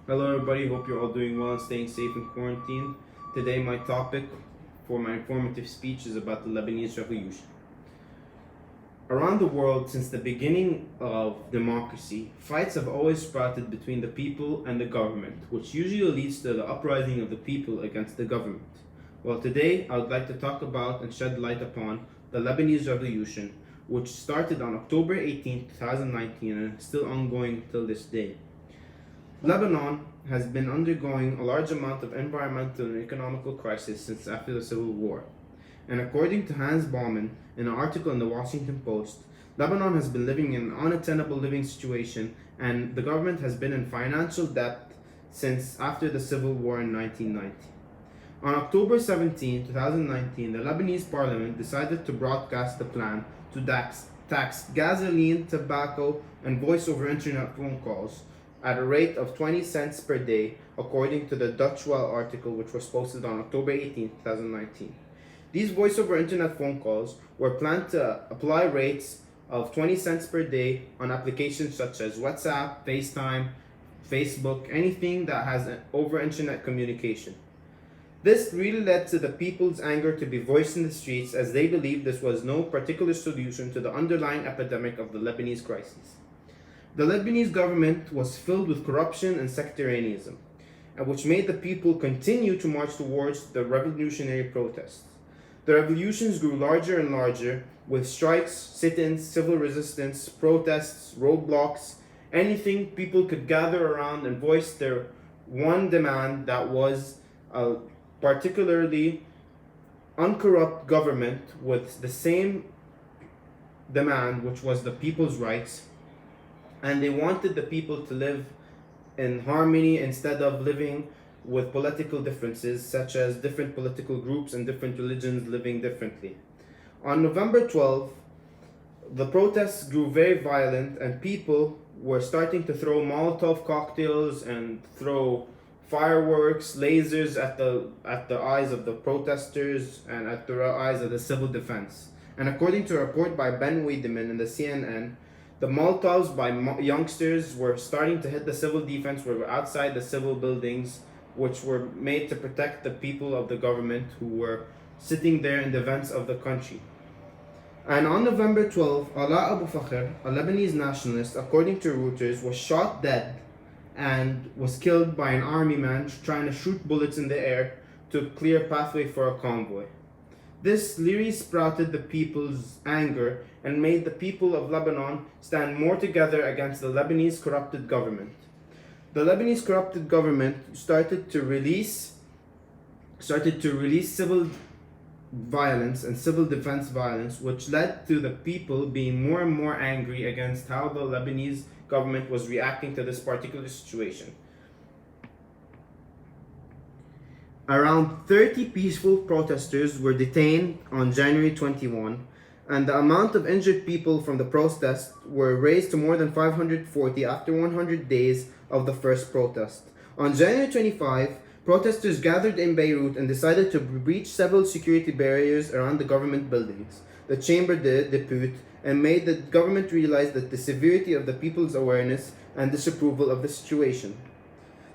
Hello everybody, hope you're all doing well and staying safe in quarantine. Today my topic for my informative speech is about the Lebanese Revolution. Around the world, since the beginning of democracy, fights have always sprouted between the people and the government, which usually leads to the uprising of the people against the government. Well, today I would like to talk about and shed light upon the Lebanese Revolution, which started on October 18, 2019 and is still ongoing till this day. Lebanon has been undergoing a large amount of environmental and economical crisis since after the Civil War. And according to Hans Baumann, in an article in the Washington Post, Lebanon has been living in an unattainable living situation and the government has been in financial debt since after the Civil War in 1990. On October 17, 2019, the Lebanese parliament decided to broadcast the plan to tax gasoline, tobacco, and voice-over internet phone calls at a rate of 20 cents per day, according to the Dutch Well article which was posted on October 18, 2019. These voice-over internet phone calls were planned to apply rates of 20 cents per day on applications such as WhatsApp, FaceTime, Facebook, anything that has an over internet communication. This really led to the people's anger to be voiced in the streets, as they believed this was no particular solution to the underlying epidemic of the Lebanese crisis. The Lebanese government was filled with corruption and sectarianism, which made the people continue to march towards the revolutionary protests. The revolutions grew larger and larger, with strikes, sit-ins, civil resistance, protests, roadblocks, anything people could gather around and voice their one demand, that was a particularly uncorrupt government with the same demand, which was the people's rights. And they wanted the people to live in harmony instead of living with political differences, such as different political groups and different religions living differently. On November 12th, the protests grew very violent and people were starting to throw Molotov cocktails and throw fireworks, lasers at the eyes of the protesters and at the eyes of the civil defense. And according to a report by Ben Wiedemann in the CNN, the Molotovs by youngsters were starting to hit the civil defense, were outside the civil buildings, which were made to protect the people of the government who were sitting there in defense of the country. And on November 12, Ala Abu Fakr, a Lebanese nationalist, according to Reuters, was shot dead and was killed by an army man trying to shoot bullets in the air to clear a pathway for a convoy. This literally sprouted the people's anger and made the people of Lebanon stand more together against the Lebanese corrupted government. The Lebanese corrupted government started to release civil violence and civil defense violence, which led to the people being more and more angry against how the Lebanese government was reacting to this particular situation. Around 30 peaceful protesters were detained on January 21, and the amount of injured people from the protests were raised to more than 540 after 100 days of the first protest. On January 25, protesters gathered in Beirut and decided to breach several security barriers around the government buildings, the Chamber des Députés, and made the government realize that the severity of the people's awareness and disapproval of the situation.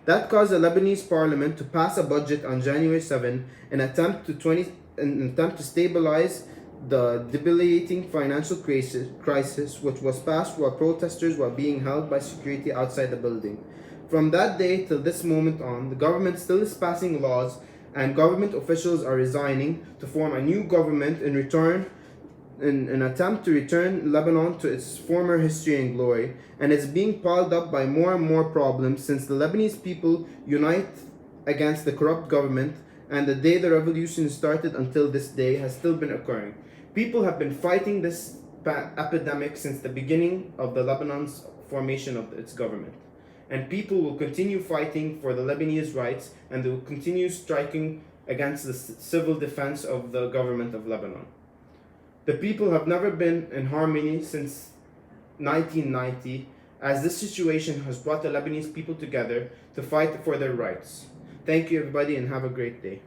That caused the Lebanese parliament to pass a budget on January 7 in an attempt to stabilize the debilitating financial crisis, which was passed while protesters were being held by security outside the building. From that day till this moment on, the government still is passing laws and government officials are resigning to form a new government in an attempt to return Lebanon to its former history and glory, and it's being piled up by more and more problems since the Lebanese people unite against the corrupt government, and the day the revolution started until this day has still been occurring. People have been fighting this epidemic since the beginning of the Lebanon's formation of its government. And people will continue fighting for the Lebanese rights, and they will continue striking against the civil defense of the government of Lebanon. The people have never been in harmony since 1990, as this situation has brought the Lebanese people together to fight for their rights. Thank you everybody and have a great day.